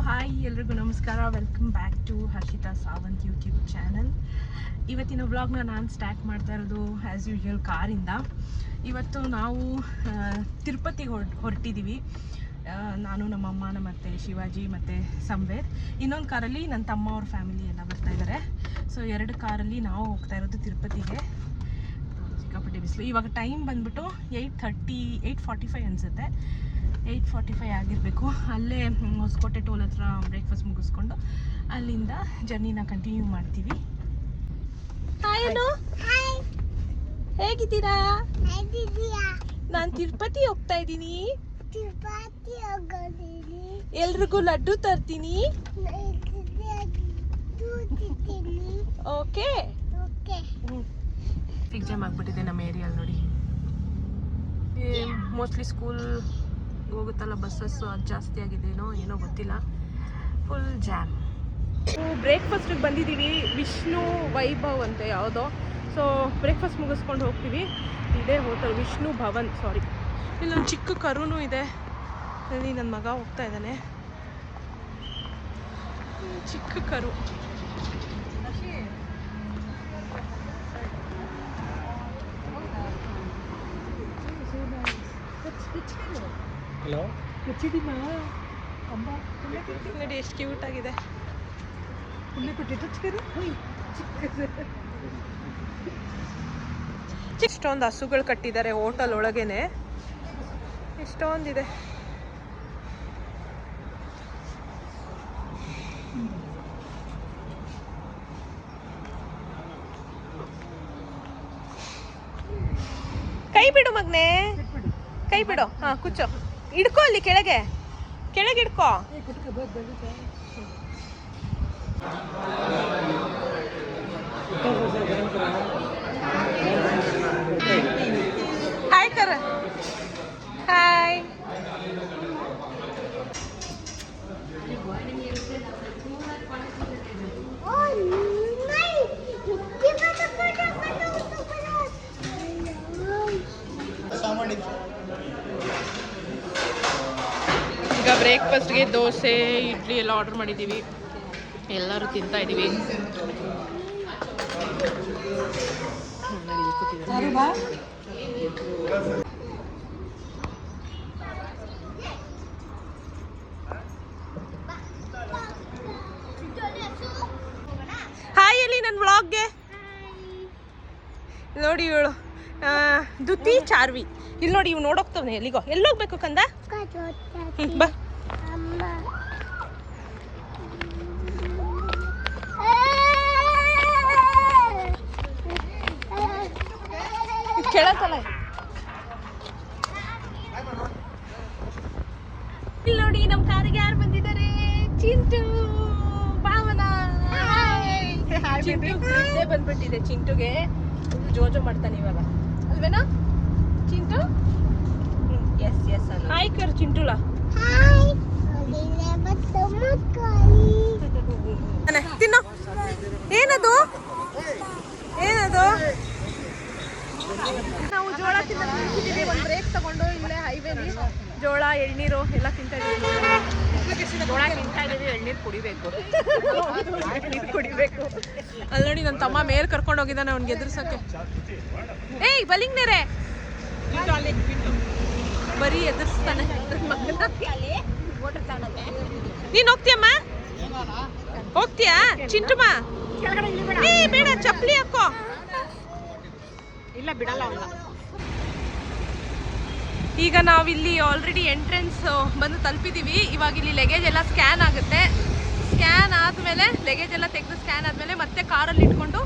Hi ಎಲ್ರಿಗೂ ನಮಸ್ಕಾರ. Welcome back to Harshita Sawant YouTube channel. ಇವತ್ತಿನ ವ್ಲಾಗ್ನ ನಾನು ಸ್ಟಾರ್ಟ್ ಮಾಡ್ತಾ ಇರೋದು ಆ್ಯಸ್ ಯೂಶುವಲ್ ಕಾರಿಂದ. ಇವತ್ತು ನಾವು ತಿರುಪತಿಗೆ ಹೊರಟಿದ್ದೀವಿ. ನಾನು ನಮ್ಮಮ್ಮ ಮತ್ತು ಶಿವಾಜಿ ಮತ್ತು ಸಂವೇದ್. ಇನ್ನೊಂದು ಕಾರಲ್ಲಿ ನನ್ನ ತಮ್ಮ ಅವ್ರ ಫ್ಯಾಮಿಲಿ ಎಲ್ಲ ಬರ್ತಾ ಇದ್ದಾರೆ. ಸೊ 2 ಕಾರಲ್ಲಿ ನಾವು ಹೋಗ್ತಾ ಇರೋದು ತಿರುಪತಿಗೆ. ಸಿಕ್ಕಾಪಟ್ಟೆ ಬಿಸಿಲು. ಇವಾಗ ಟೈಮ್ ಬಂದ್ಬಿಟ್ಟು 8:45 ಅನಿಸುತ್ತೆ. 8:45 ಆಗಿರಬೇಕು. ಅಲ್ಲೇ ಹೊಸಕೋಟೆ ಟೋಲ್ ಹತ್ರ ಬ್ರೇಕ್ಫಾಸ್ಟ್ ಮುಗಿಸ್ಕೊಂಡು ಅಲ್ಲಿಂದ ಜರ್ನಿನ ಕಂಟಿನ್ಯೂ ಮಾಡ್ತೀವಿ. ಹೇಗಿದ್ದೀರಾ? ನಾನು ತಿರುಪತಿ ಹೋಗ್ತಾ ಇದ್ದೀನಿ. ಎಲ್ರಿಗೂ ಲಡ್ಡು ತರ್ತೀನಿ. ಓಕೆ. ಎಕ್ಸಾಮ್ ಆಗ್ಬಿಟ್ಟಿದೆ ನಮ್ಮ ಏರಿಯಲ್ಲಿ ನೋಡಿ. ಮೋಸ್ಟ್ಲಿ ಸ್ಕೂಲ್ ಹೋಗುತ್ತಲ್ಲ ಬಸ್ಸಸ್ ಅದು ಜಾಸ್ತಿ ಆಗಿದೆನೋ ಏನೋ ಗೊತ್ತಿಲ್ಲ. Full jam. ಬ್ರೇಕ್ಫಾಸ್ಟಿಗೆ ಬಂದಿದ್ದೀವಿ. ವಿಷ್ಣು ವೈಭವ್ ಅಂತ ಯಾವುದೋ. ಸೊ ಬ್ರೇಕ್ಫಾಸ್ಟ್ ಮುಗಿಸ್ಕೊಂಡು ಹೋಗ್ತೀವಿ. ಇದೇ ಹೋಟೆಲ್ ವಿಷ್ಣು ಭವನ್. ಸಾರಿ, ಇಲ್ಲೊಂದು ಚಿಕ್ಕ ಕರುನೂ ಇದೆ. ಅಲ್ಲಿ ನನ್ನ ಮಗ ಹೋಗ್ತಾ ಇದ್ದಾನೆ. ಚಿಕ್ಕ ಕರು. ಹಲೋ ನೋಡಿ ಎಷ್ಟು ಕ್ಯೂಟ್ ಆಗಿದೆ. ಇಷ್ಟೊಂದು ಹಸುಗಳು ಕಟ್ಟಿದ್ದಾರೆ ಹೋಟೆಲ್ ಒಳಗೇನೆ. ಇಷ್ಟೊಂದಿದೆ. ಕೈ ಬಿಡು ಮಗ್ನೆ, ಕೈ ಬಿಡು. ಹಾ ಕುಚ್ಚು ಹಿಡ್ಕೊ, ಅಲ್ಲಿ ಕೆಳಗೆ ಹಿಡ್ಕೊ. ಹಾಯ್ ಕರ. ಹಾಯ್. ಈಗ ಬ್ರೇಕ್ಫಾಸ್ಟ್ಗೆ ದೋಸೆ ಇಡ್ಲಿ ಎಲ್ಲ ಆರ್ಡರ್ ಮಾಡಿದ್ದೀವಿ. ಎಲ್ಲರೂ ತಿಂತಾ ಇದ್ದೀವಿ. ಹಾಯ್ ಎಲ್ಲಿ ನನ್ನ ವ್ಲಾಗ್ಗೆ ನೋಡಿ. ಇವಳು ದುತಿ ಚಾರ್ವಿ. ಇಲ್ಲಿ ನೋಡಿ, ಇವ್ ನೋಡೋಗ್ತವನೆ. ಎಲ್ಲಿಗೋ ಎಲ್ಲೋಗ್ಬೇಕು ಕಂದ? ಬಾ. ಕೇಳತ್ತಲ್ಲ. ಇಲ್ಲಿ ನೋಡಿ ನಮ್ಮ ಕಾರಿಗೆ ಯಾರು ಬಂದಿದ್ದಾರೆ? ಚಿಂಟು ಭಾವನ. ಚಿಂಟು ಬಂದ್ಬಿಟ್ಟಿದೆ. ಚಿಂಟುಗೆ ಜೋಜೋ ಮಾಡ್ತಾನೆ ಇವಾಗ, ಅಲ್ವೇನಾ ಚಿಂಟು? ಎಸ್ ಎಸ್ ಅಲ್ಲ. ಹಾಯ್ ಕರ್ ಚಿಂಟುಲ. ತಿನ್ನು. ಏನದು ಏನದು? ನಾವು ಜೋಳ ತಿಂತಿದ್ದೀವಿ. ಒಂದು ಬ್ರೇಕ್ ತಗೊಂಡು ಇಲ್ಲೇ ಹೈವೇಲಿ ಜೋಳ ಎಳ್ನೀರು ಎಲ್ಲ ತಿಂತಾ ಇದ್ದೀವಿ. ಜೋಳ ತಿಂತಾ ಇದ್ದೀವಿ, ಎಳ್ನೀರು ಕುಡಿಬೇಕು. ಅಲ್ಲಿ ನೋಡಿ ನನ್ನ ತಮ್ಮ ಮೇಲೆ ಕರ್ಕೊಂಡು ಹೋಗಿದ್ದಾನೆ ಅವ್ನಿಗೆ ಎದುರ್ಸಕ್ಕೆ. ಏಯ್ ಬಲಿಂಗ್ನೇರೆ, ಬರೀ ಎದುರಿಸ್ತಾನೆ. ನೀನ್ ಹೋಗ್ತೀಯಮ್ಮ? ಹೋಗ್ತೀಯಾ ಚಿಂಟುಮ್ಮ? ಏ ಬೇಡ, ಚಪ್ಪಲಿ ಹಾಕೋ. ಇಲ್ಲ ಬಿಡಲ್ಲ ಅವನ್ನ. ಈಗ ನಾವಿಲ್ಲಿ ಆಲ್ರೆಡಿ ಎಂಟ್ರೆನ್ಸ್ ಬಂದು ತಲುಪಿದ್ದೀವಿ. ಇವಾಗ ಇಲ್ಲಿ ಲಗೇಜ್ ಎಲ್ಲ ಸ್ಕ್ಯಾನ್ ಆಗುತ್ತೆ. ಸ್ಕ್ಯಾನ್ ಆದಮೇಲೆ ಲಗೇಜ್ ಎಲ್ಲ ತೆಗೆದು ಸ್ಕ್ಯಾನ್ ಆದಮೇಲೆ ಮತ್ತೆ ಕಾರಲ್ಲಿ ಇಟ್ಕೊಂಡು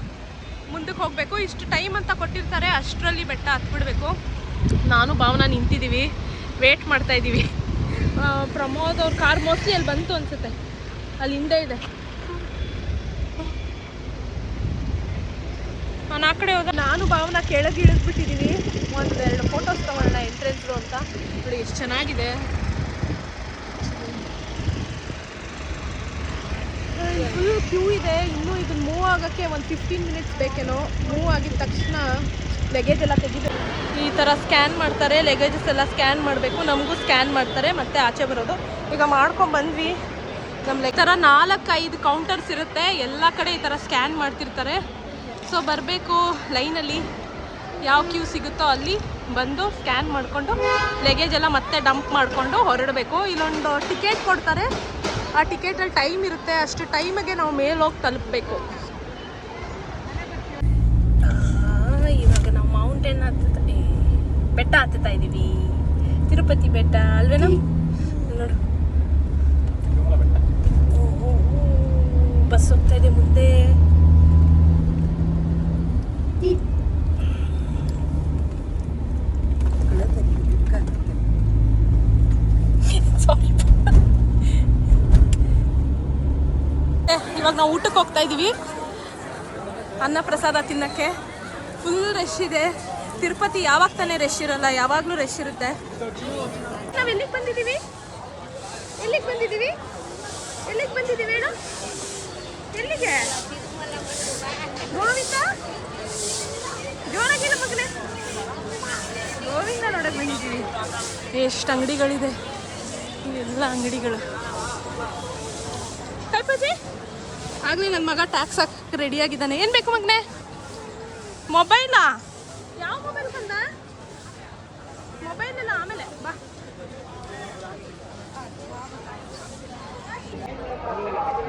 ಮುಂದಕ್ಕೆ ಹೋಗಬೇಕು. ಇಷ್ಟು ಟೈಮ್ ಅಂತ ಕೊಟ್ಟಿರ್ತಾರೆ, ಅಷ್ಟರಲ್ಲಿ ಬೆಟ್ಟ ಹತ್ಬಿಡ್ಬೇಕು. ನಾನು ಭಾವನಾ ನಿಂತಿದ್ದೀವಿ, ವೇಟ್ ಮಾಡ್ತಾ ಇದ್ದೀವಿ. ಪ್ರಮೋದ್ ಅವ್ರ ಕಾರ್ ಮೋಸ್ಟ್ಲಿ ಅಲ್ಲಿ ಬಂತು ಅನಿಸುತ್ತೆ, ಅಲ್ಲಿ ಹಿಂದೆ ಇದೆ. ನಾನು ಆ ಕಡೆ ಹೋದ. ನಾನು ಭಾವನಾ ಕೆಳಗೆ ಇಳಿದ್ಬಿಟ್ಟಿದ್ದೀವಿ. 1-2 ಫೋಟೋಸ್ ತಗೊಳ್ಳೋಣ ಎಂಟ್ರೆನ್ಸ್ರು ಅಂತ. ನೋಡಿ ಎಷ್ಟು ಚೆನ್ನಾಗಿದೆ. ಫುಲ್ ಕ್ಯೂ ಇದೆ. ಇನ್ನೂ ಇದನ್ನು ಮೂವ್ ಆಗೋಕ್ಕೆ ಒಂದು 15 ಮಿನಿಟ್ಸ್ ಬೇಕೇನೋ. ಮೂವ್ ಆಗಿದ ತಕ್ಷಣ ಲಗೇಜ್ ಎಲ್ಲ ತೆಗಿಬೇಕು. ಈ ಥರ ಸ್ಕ್ಯಾನ್ ಮಾಡ್ತಾರೆ. ಲಗೇಜಸ್ ಎಲ್ಲ ಸ್ಕ್ಯಾನ್ ಮಾಡಬೇಕು. ನಮಗೂ ಸ್ಕ್ಯಾನ್ ಮಾಡ್ತಾರೆ, ಮತ್ತೆ ಆಚೆ ಬರೋದು. ಈಗ ಮಾಡ್ಕೊಂಡು ಬಂದ್ವಿ. ನಮ್ಮ ಈ ಥರ 4-5 ಕೌಂಟರ್ಸ್ ಇರುತ್ತೆ, ಎಲ್ಲ ಕಡೆ ಈ ಥರ ಸ್ಕ್ಯಾನ್ ಮಾಡ್ತಿರ್ತಾರೆ. ಸೊ ಬರಬೇಕು ಲೈನಲ್ಲಿ, ಯಾವ ಕ್ಯೂ ಸಿಗುತ್ತೋ ಅಲ್ಲಿ ಬಂದು ಸ್ಕ್ಯಾನ್ ಮಾಡಿಕೊಂಡು ಲಗೇಜ್ ಎಲ್ಲ ಮತ್ತೆ ಡಂಪ್ ಮಾಡಿಕೊಂಡು ಹೊರಡಬೇಕು. ಇಲ್ಲೊಂದು ಟಿಕೆಟ್ ಕೊಡ್ತಾರೆ, ಆ ಟಿಕೆಟಲ್ಲಿ ಟೈಮ್ ಇರುತ್ತೆ, ಅಷ್ಟು ಟೈಮಿಗೆ ನಾವು ಮೇಲೆ ಹೋಗಿ ತಲುಪಬೇಕು. ಇವಾಗ ನಾವು ಮೌಂಟೇನ್ ಬೆಟ್ಟ ಹತ್ತುತ್ತಾ ಇದ್ದೀವಿ, ತಿರುಪತಿ ಬೆಟ್ಟ ಅಲ್ವೇನಾ? ನೋಡು ಬಸ್ ಹೋಗ್ತಾ ಇದೆ ಮುಂದೆ. ಇವಾಗ ನಾವು ಊಟಕ್ಕೆ ಹೋಗ್ತಾ ಇದ್ದೀವಿ, ಅನ್ನ ಪ್ರಸಾದ ತಿನ್ನಕ್ಕೆ. ಫುಲ್ ರಶ್ ಇದೆ. ತಿರುಪತಿ ಯಾವಾಗ ತಾನೇ ರಶ್ ಇರಲ್ಲ, ಯಾವಾಗಲೂ ರಶ್ ಇರುತ್ತೆ. ನಾವು ಎಲ್ಲಿಗೆ ಬಂದಿದ್ದೀವಿ ಹೇಳು? ಎಲ್ಲಿಗೆ? ಗೋವಿಂದ ಜೋರಾಗಿಲ್ಲ ಮಗನೇ, ಗೋವಿಂದ ನೋಡಕ್ಕೆ ಬಂದಿದ್ದೀವಿ. ಎಷ್ಟು ಅಂಗಡಿಗಳಿದೆ, ಇವೆಲ್ಲ ಅಂಗಡಿಗಳು. ಕೈಪಜಿ ಆಗಲಿ ನನ್ನ ಮಗ ಟ್ಯಾಕ್ಸ್ ಹಾಕಕ್ಕೆ ರೆಡಿಯಾಗಿದ್ದಾನೆ. ಏನು ಬೇಕು ಮಗನೇ? ಮೊಬೈಲಾ? ಯಾವ ಮೊಬೈಲ್ ಬಂದ? ಮೊಬೈಲ್ ಇಲ್ಲ, ಆಮೇಲೆ ಬಾ.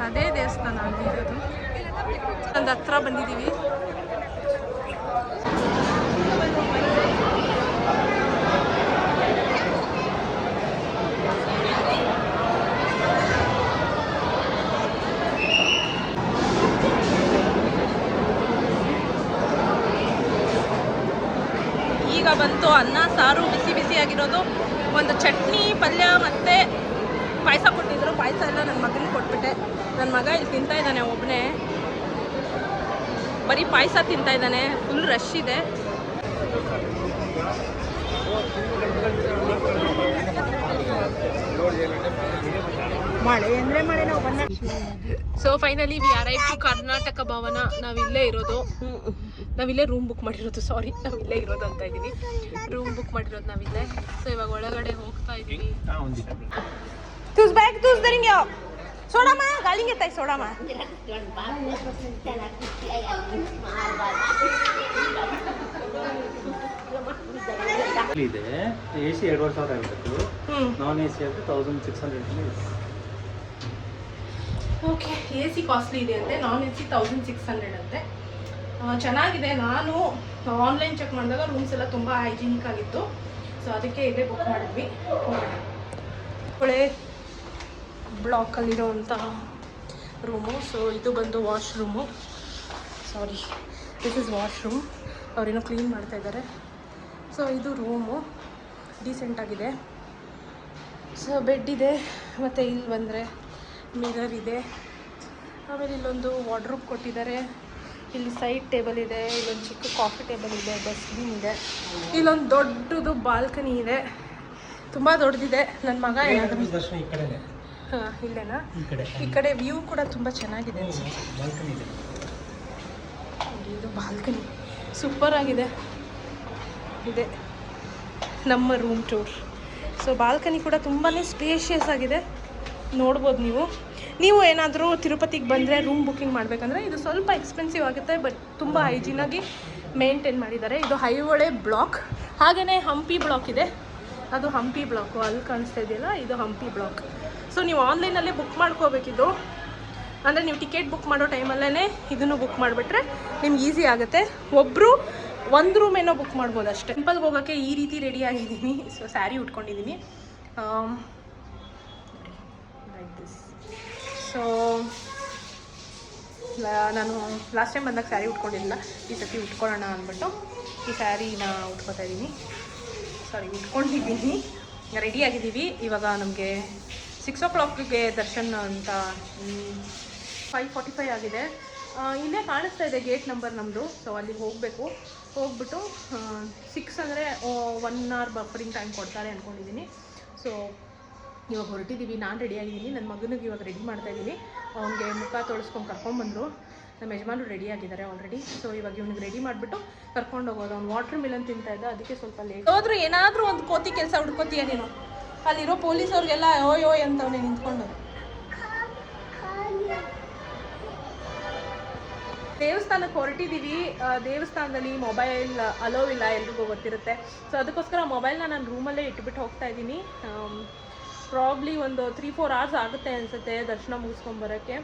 ಅದೇ ದೇವಸ್ಥಾನ ಆಗಿರೋದು. ಒಂದು ಹತ್ರ ಬಂದಿದ್ದೀವಿ. ಈಗ ಬಂತು ಅನ್ನ ಸಾರು ಬಿಸಿ ಬಿಸಿಯಾಗಿರೋದು, ಒಂದು ಚಟ್ನಿ ಪಲ್ಯ ಮತ್ತು ಪಾಯಸ ಕೊಟ್ಟಿದ್ರು. ಪಾಯಸ ಎಲ್ಲ ನನ್ನ ಮಗನಿಗೆ ಕೊಟ್ಬಿಟ್ಟೆ. ನನ್ನ ಮಗ ಇಲ್ಲಿ ತಿಂತಾ ಇದ್ದಾನೆ ಒಬ್ಬನೇ, ಬರೀ ಪಾಯಸ ತಿಂತಾ ಇದ್ದಾನೆ. ಫುಲ್ ರಶ್ ಇದೆ. ಮಳೆ ಅಂದರೆ ಮಳೆ. ನಾವು ಬಂದ so finally we arrive to Karnataka Bhavan. ನಾವಿಲ್ಲೇ ಇರೋದು, ನಾವಿಲ್ಲೇ ರೂಮ್ ಬುಕ್ ಮಾಡಿರೋದು. ಸಾರಿ, ನಾವಿಲ್ಲೇ ಇರೋದು ಅಂತ ಇದ್ದೀವಿ. ರೂಮ್ ಬುಕ್ ಮಾಡಿರೋದು ನಾವಿಲ್ಲೇ. ಸೊ ಇವಾಗ ಒಳಗಡೆ ಹೋಗ್ತಾ ಇದ್ದೀವಿ. ತುಸ್ ಬ್ಯಾಗ್ ತುಸ್ ದರಿಂಗೆ ಸೋಡಮ್ಮ ಗಾಳಿಗೆ ತಾಯಿ ಸೋಡಮ್ಮ. ಇದೆ AC 2,500 ಇರಬೇಕು, ನಾನ್ AC ಆದರೆ 1600 ಇದೆ. ಓಕೆ, AC ಕಾಸ್ಟ್ಲಿ ಇದೆ ಅಂತೆ, ನಾನ್ AC 1600 ಅಂತೆ. ಚೆನ್ನಾಗಿದೆ. ನಾನು ಆನ್ಲೈನ್ ಚೆಕ್ ಮಾಡಿದಾಗ ರೂಮ್ಸ್ ಎಲ್ಲ ತುಂಬ ಹೈಜಿನಿಕ್ ಆಗಿತ್ತು. ಸೊ ಅದಕ್ಕೆ ಇಲ್ಲೇ ಬುಕ್ ಮಾಡಿದ್ವಿ. ಹೊಳೆ ಬ್ಲಾಕಲ್ಲಿರೋವಂಥ ರೂಮು. ಸೊ ಇದು ಬಂದು washroom. Sorry, this is washroom. ಅವರೇನೋ ಕ್ಲೀನ್ ಮಾಡ್ತಾ ಇದ್ದಾರೆ. ಸೊ ಇದು ರೂಮು ಡೀಸೆಂಟಾಗಿದೆ. ಸೊ ಬೆಡ್ ಇದೆ, ಮತ್ತು ಇಲ್ಲಿ ಬಂದರೆ ಮಿರರ್ ಇದೆ. ಆಮೇಲೆ ಇಲ್ಲೊಂದು ವಾರ್ಡ್ರೋಬ್ ಕೊಟ್ಟಿದ್ದಾರೆ. ಇಲ್ಲಿ ಸೈಡ್ ಟೇಬಲ್ ಇದೆ, ಇಲ್ಲೊಂದು ಚಿಕ್ಕ ಕಾಫಿ ಟೇಬಲ್ ಇದೆ, ಡಸ್ಟ್ಬಿನ್ ಇದೆ. ಇಲ್ಲೊಂದು ದೊಡ್ಡದು ಬಾಲ್ಕನಿ ಇದೆ, ತುಂಬ ದೊಡ್ಡದಿದೆ. ನನ್ನ ಮಗ ಏನಾದರೂ ಹಾಂ ಇಲ್ಲೇನಾ? ಈ ಕಡೆ ವ್ಯೂ ಕೂಡ ತುಂಬ ಚೆನ್ನಾಗಿದೆ ಅನಿಸುತ್ತೆ. ಇದು ಬಾಲ್ಕನಿ ಸೂಪರ್ ಆಗಿದೆ. ಇದೆ ನಮ್ಮ ರೂಮ್ ಟೂರ್. ಸೊ ಬಾಲ್ಕನಿ ಕೂಡ ತುಂಬಾ ಸ್ಪೇಷಿಯಸ್ ಆಗಿದೆ, ನೋಡ್ಬೋದು ನೀವು ಏನಾದರೂ ತಿರುಪತಿಗೆ ಬಂದರೆ ರೂಮ್ ಬುಕ್ಕಿಂಗ್ ಮಾಡಬೇಕಂದ್ರೆ ಇದು ಸ್ವಲ್ಪ ಎಕ್ಸ್ಪೆನ್ಸಿವ್ ಆಗುತ್ತೆ, ಬಟ್ ತುಂಬ ಹೈಜೀನಾಗಿ ಮೇಂಟೈನ್ ಮಾಡಿದ್ದಾರೆ. ಇದು ಐಹೊಳೆ ಬ್ಲಾಕ್. ಹಾಗೆಯೇ ಹಂಪಿ ಬ್ಲಾಕ್ ಇದೆ, ಅದು ಹಂಪಿ ಬ್ಲಾಕು ಅಲ್ಲಿ ಕಾಣಿಸ್ತಾ ಇದೆಯಲ್ಲ, ಇದು ಹಂಪಿ ಬ್ಲಾಕ್. ಸೊ ನೀವು ಆನ್ಲೈನಲ್ಲೇ ಬುಕ್ ಮಾಡ್ಕೋಬೇಕಿದ್ದು, ಅಂದರೆ ನೀವು ಟಿಕೆಟ್ ಬುಕ್ ಮಾಡೋ ಟೈಮಲ್ಲೇ ಇದನ್ನು ಬುಕ್ ಮಾಡಿಬಿಟ್ರೆ ನಿಮ್ಗೆ ಈಸಿ ಆಗುತ್ತೆ. ಒಬ್ಬರು ಒಂದು ರೂಮ್ ಏನೋ ಬುಕ್ ಮಾಡ್ಬೋದು ಅಷ್ಟೇ. ಟೆಂಪಲ್ಗೆ ಹೋಗೋಕ್ಕೆ ಈ ರೀತಿ ರೆಡಿ ಆಗಿದ್ದೀನಿ. ಸೊ ಸ್ಯಾರಿ ಉಟ್ಕೊಂಡಿದ್ದೀನಿ ಲೈಕ್ ದಿಸ್. ಸೊ ನಾನು ಲಾಸ್ಟ್ ಟೈಮ್ ಬಂದಾಗ ಸ್ಯಾರಿ ಉಟ್ಕೊಂಡಿಲ್ಲ, ಈ ಸತಿ ಉಟ್ಕೊಳ್ಳೋಣ ಅಂದ್ಬಿಟ್ಟು ಈ ಸ್ಯಾರಿನ ಉಟ್ಕೊತಾ ಇದ್ದೀನಿ. ಉಟ್ಕೊಂಡಿದ್ದೀನಿ, ರೆಡಿಯಾಗಿದ್ದೀವಿ. ಇವಾಗ ನಮಗೆ 6 o'clockಗೆ ದರ್ಶನ್ ಅಂತ 5:45 ಆಗಿದೆ. ಇಲ್ಲೇ ಕಾಣಿಸ್ತಾ ಇದೆ ಗೇಟ್ ನಂಬರ್ ನಮ್ಮದು. ಸೊ ಅಲ್ಲಿಗೆ ಹೋಗಬೇಕು. ಹೋಗ್ಬಿಟ್ಟು 6 ಅಂದರೆ 1 hour ಬಫರಿಂಗ್ ಟೈಮ್ ಕೊಡ್ತಾರೆ ಅಂದ್ಕೊಂಡಿದ್ದೀನಿ. ಸೊ ಇವಾಗ ಹೊರಟಿದ್ದೀವಿ. ನಾನು ರೆಡಿಯಾಗಿದ್ದೀನಿ, ನನ್ನ ಮಗನಿಗೆ ಇವಾಗ ರೆಡಿ ಮಾಡ್ತಾಯಿದ್ದೀನಿ. ಅವನಿಗೆ ಮುಖ ತೊಳಸ್ಕೊಂಡು ಕರ್ಕೊಂಡ್ಬಂದರು. ನಮ್ಮ ಯಜಮಾನರು ರೆಡಿಯಾಗಿದ್ದಾರೆ ಆಲ್ರೆಡಿ. ಸೊ ಇವಾಗ ಇವ್ನಿಗೆ ರೆಡಿ ಮಾಡಿಬಿಟ್ಟು ಕರ್ಕೊಂಡು ಹೋಗೋದು. ಅವ್ನು ವಾಟರ್ ಮಿಲನ್ ತಿಂತಾ ಇದ್ದ, ಅದಕ್ಕೆ ಸ್ವಲ್ಪ ಲೇಟ್. ಹೋದ್ರು ಏನಾದರೂ ಒಂದು ಕೋತಿ ಕೆಲಸ ಹುಡ್ಕೋತೀಯ ನೀನು. ಅಲ್ಲಿರೋ ಪೊಲೀಸವ್ರಿಗೆಲ್ಲ ಓಯ್ ಅಂತವನೇ ನಿಂತ್ಕೊಂಡು. ದೇವಸ್ಥಾನಕ್ಕೆ ಹೊರಟಿದ್ದೀವಿ. ದೇವಸ್ಥಾನದಲ್ಲಿ ಮೊಬೈಲ್ ಅಲೋ ಇಲ್ಲ, ಎಲ್ರಿಗೂ ಗೊತ್ತಿರುತ್ತೆ. ಸೊ ಅದಕ್ಕೋಸ್ಕರ ಮೊಬೈಲ್ನ ನಾನು ರೂಮಲ್ಲೇ ಇಟ್ಬಿಟ್ಟು ಹೋಗ್ತಾ ಇದ್ದೀನಿ. ಪ್ರಾಬ್ಲಿ ಒಂದು 3-4 hours ಆಗುತ್ತೆ ಅನಿಸುತ್ತೆ ದರ್ಶನ ಮುಗಿಸ್ಕೊಂಬರೋಕ್ಕೆ.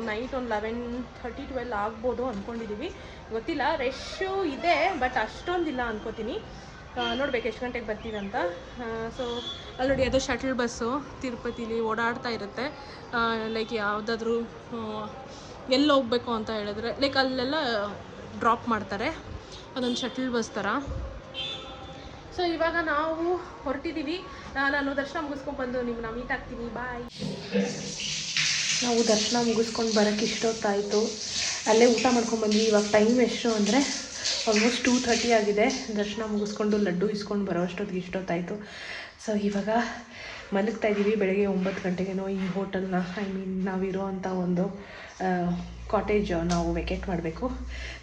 ನೈಟ್ ಒಂದು 11:30-12 ಆಗ್ಬೋದು ಅಂದ್ಕೊಂಡಿದ್ದೀವಿ, ಗೊತ್ತಿಲ್ಲ. ರಶ್ಶು ಇದೆ ಬಟ್ ಅಷ್ಟೊಂದಿಲ್ಲ ಅನ್ಕೋತೀನಿ. ನೋಡ್ಬೇಕು ಎಷ್ಟು ಗಂಟೆಗೆ ಬರ್ತೀವಿ ಅಂತ. ಸೊ ಅಲ್ಲಿ ನೋಡಿ, ಅದು ಶಟಲ್ ಬಸ್ಸು ತಿರುಪತಿಲಿ ಓಡಾಡ್ತಾ ಇರುತ್ತೆ. ಲೈಕ್ ಯಾವುದಾದ್ರೂ ಎಲ್ಲಿ ಹೋಗ್ಬೇಕು ಅಂತ ಹೇಳಿದ್ರೆ ಲೈಕ್ ಅಲ್ಲೆಲ್ಲ ಡ್ರಾಪ್ ಮಾಡ್ತಾರೆ. ಅದೊಂದು ಶಟಲ್ ಬಸ್ ಥರ. ಸೊ ಇವಾಗ ನಾವು ಹೊರಟಿದ್ದೀವಿ. ನಾನು ದರ್ಶನ ಮುಗಿಸ್ಕೊಂಡ್ಬಂದು ನಿಮ್ಮನ್ನ ಮೀಟ್ ಆಗ್ತೀನಿ. ಬಾಯ್. ನಾವು ದರ್ಶನ ಮುಗಿಸ್ಕೊಂಡು ಬರೋಕ್ಕೆ ಇಷ್ಟೊತ್ತಾಯಿತು. ಅಲ್ಲೇ ಊಟ ಮಾಡ್ಕೊಂಡ್ಬಂದ್ವಿ. ಇವಾಗ ಟೈಮ್ ಎಷ್ಟು ಅಂದರೆ ಆಲ್ಮೋಸ್ಟ್ 2:30 ಆಗಿದೆ. ದರ್ಶನ ಮುಗಿಸ್ಕೊಂಡು ಲಡ್ಡು ಇಸ್ಕೊಂಡು ಬರೋ ಅಷ್ಟೊತ್ತಿಗೆ ಇಷ್ಟೊತ್ತಾಯಿತು. ಸೊ ಇವಾಗ ಮಲಗ್ತಾ ಇದ್ದೀವಿ. ಬೆಳಗ್ಗೆ 9 ಗಂಟೆಗೇನೋ ಈ ಹೋಟೆಲ್ನ ನಾವಿರೋ ಅಂಥ ಒಂದು ಕಾಟೇಜ್ ನಾವು ವೆಕೇಟ್ ಮಾಡಬೇಕು.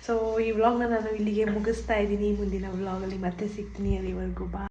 ಸೊ ಈ ವ್ಲಾಗ್ನ ನಾನು ಇಲ್ಲಿಗೆ ಮುಗಿಸ್ತಾ ಇದ್ದೀನಿ. ಮುಂದಿನ ವ್ಲಾಗಲ್ಲಿ ಮತ್ತೆ ಸಿಗ್ತೀನಿ. ಅಲ್ಲಿವರೆಗೂ ಬಾ.